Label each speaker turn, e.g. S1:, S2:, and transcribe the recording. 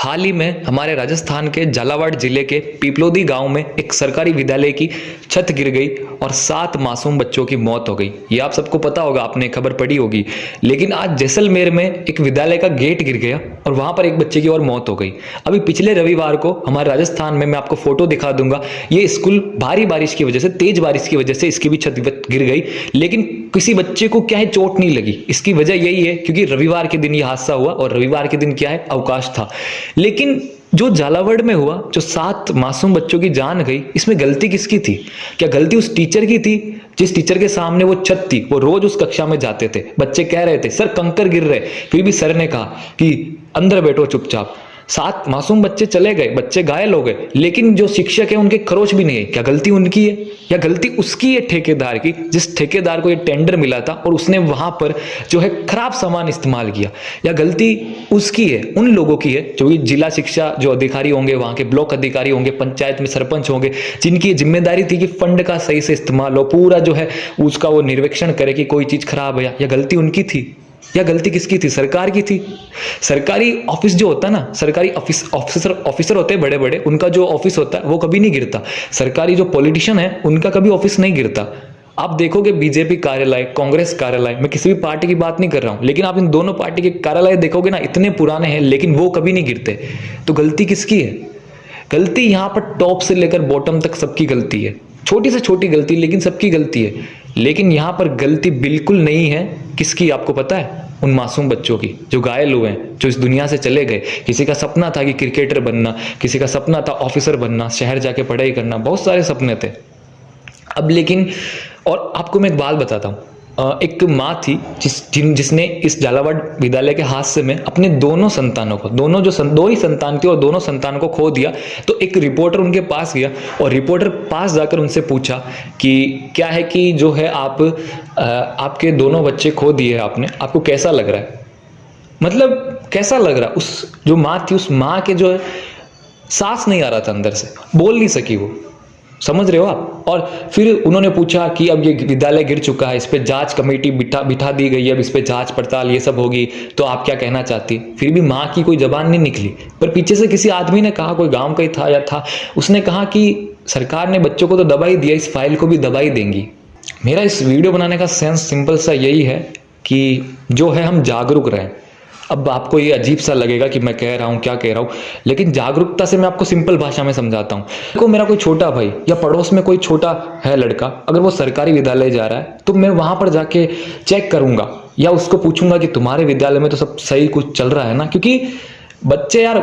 S1: हाल ही में हमारे राजस्थान के झालावाड़ जिले के पीपलोदी गांव में एक सरकारी विद्यालय की छत गिर गई और 7 मासूम बच्चों की मौत हो गई। ये आप सबको पता होगा, आपने खबर पढ़ी होगी। लेकिन आज जैसलमेर में एक विद्यालय का गेट गिर गया और वहां पर एक बच्चे की और मौत हो गई। अभी पिछले रविवार को हमारे राजस्थान में, मैं आपको फोटो दिखा दूंगा, ये स्कूल भारी बारिश की वजह से, तेज बारिश की वजह से इसकी भी छत गिर गई, लेकिन किसी बच्चे को क्या है, चोट नहीं लगी। इसकी वजह यही है क्योंकि रविवार के दिन ये हादसा हुआ और रविवार के दिन क्या है, अवकाश था। लेकिन जो झालावाड़ में हुआ, जो 7 मासूम बच्चों की जान गई, इसमें गलती किसकी थी? क्या गलती उस टीचर की थी जिस टीचर के सामने वो छत थी? वो रोज उस कक्षा में जाते थे, बच्चे कह रहे थे सर कंकर गिर रहे, फिर भी सर ने कहा कि अंदर बैठो चुपचाप। 7 मासूम बच्चे चले गए, बच्चे घायल हो गए, लेकिन जो शिक्षक है उनके खरोच भी नहीं है। क्या गलती उनकी है या गलती उसकी है, ठेकेदार की, जिस ठेकेदार को ये टेंडर मिला था और उसने वहां पर जो है खराब सामान इस्तेमाल किया? या गलती उसकी है, उन लोगों की है जो कि जिला शिक्षा जो अधिकारी होंगे, वहां के ब्लॉक अधिकारी होंगे, पंचायत में सरपंच होंगे, जिनकी जिम्मेदारी थी कि फंड का सही से इस्तेमाल हो, पूरा जो है उसका वो निर्वेक्षण करे कि कोई चीज खराब है? या गलती उनकी थी या गलती किसकी थी? सरकार की थी। सरकारी ऑफिस जो होता है ना, सरकारी ऑफिसर होते हैं बड़े बड़े, उनका जो ऑफिस होता है वो कभी नहीं गिरता। सरकारी जो पॉलिटिशियन है उनका कभी ऑफिस नहीं गिरता। आप देखोगे बीजेपी कार्यालय, कांग्रेस कार्यालय, मैं किसी भी पार्टी की बात नहीं कर रहा हूं, लेकिन आप इन दोनों पार्टी के कार्यालय देखोगे ना, इतने पुराने हैं लेकिन वो कभी नहीं गिरते। तो गलती किसकी है? गलती यहां पर टॉप से लेकर बॉटम तक सबकी गलती है। छोटी से छोटी गलती लेकिन सबकी गलती है। लेकिन यहां पर गलती बिल्कुल नहीं है किसकी, आपको पता है? उन मासूम बच्चों की जो घायल हुए हैं, जो इस दुनिया से चले गए। किसी का सपना था कि क्रिकेटर बनना, किसी का सपना था ऑफिसर बनना, शहर जाके पढ़ाई करना, बहुत सारे सपने थे। अब लेकिन, और आपको मैं एक बात बताता हूँ, एक माँ थी जिसने इस झालावाड़ विद्यालय के हादसे में अपने दोनों संतानों को, दो ही संतान थे और दोनों संतान को खो दिया। तो एक रिपोर्टर उनके पास गया और रिपोर्टर पास जाकर उनसे पूछा कि क्या है कि जो है आपके दोनों बच्चे खो दिए आपने, आपको कैसा लग रहा है? मतलब कैसा लग रहा? उस जो माँ थी, उस माँ के जो है सांस नहीं आ रहा था अंदर से, बोल नहीं सकी वो, समझ रहे हो आप? और फिर उन्होंने पूछा कि अब ये विद्यालय गिर चुका है, इस पे जांच कमेटी बिठा दी गई है, अब इस पे जांच पड़ताल ये सब होगी, तो आप क्या कहना चाहती? फिर भी माँ की कोई जबान नहीं निकली। पर पीछे से किसी आदमी ने कहा, कोई गांव का ही था, उसने कहा कि सरकार ने बच्चों को तो दबा ही दिया, इस फाइल को भी दबा ही देंगी। मेरा इस वीडियो बनाने का सेंस सिंपल सा यही है कि जो है हम जागरूक रहें। अब आपको ये अजीब सा लगेगा कि मैं कह रहा हूँ, क्या कह रहा हूँ, लेकिन जागरूकता से मैं आपको सिंपल भाषा में समझाता हूँ। देखो, मेरा कोई छोटा भाई या पड़ोस में कोई छोटा है लड़का, अगर वो सरकारी विद्यालय जा रहा है तो मैं वहां पर जाके चेक करूंगा या उसको पूछूंगा कि तुम्हारे विद्यालय में तो सब सही कुछ चल रहा है ना? क्योंकि बच्चे यार